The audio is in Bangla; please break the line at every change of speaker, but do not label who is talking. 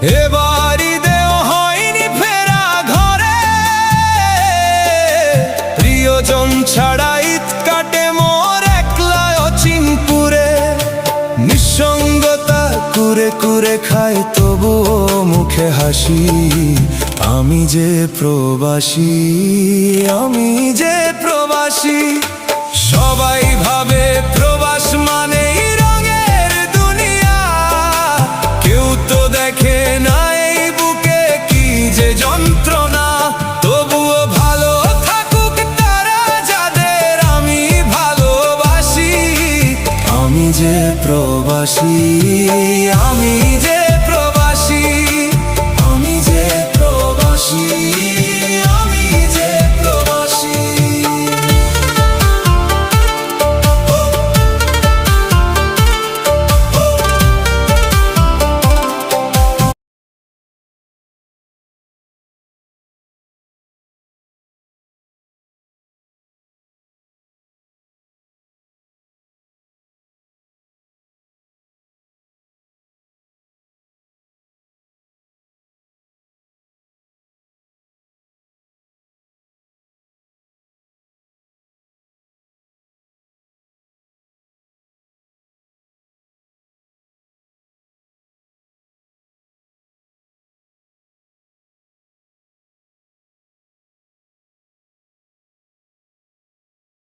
এবার ঈদেও হয়নি ফেরা ঘরে, প্রিয়জন ছাড়া ঈদ কাটে মোর একলা অচিনপুরে। নিঃসঙ্গতা কুরে কুরে খায় তবুও মুখে হাসি, আমি যে প্রবাসী, আমি যে প্রবাসী। সবাই ভাবে প্রবাস মানেই রঙের দুনিয়া, কেউ তো দেখে না এই বুকে কি যে যন্ত্রণা। তবুও ভালো থাকুক তারা যাদের আমি ভালোবাসি, আমি যে প্রবাসী।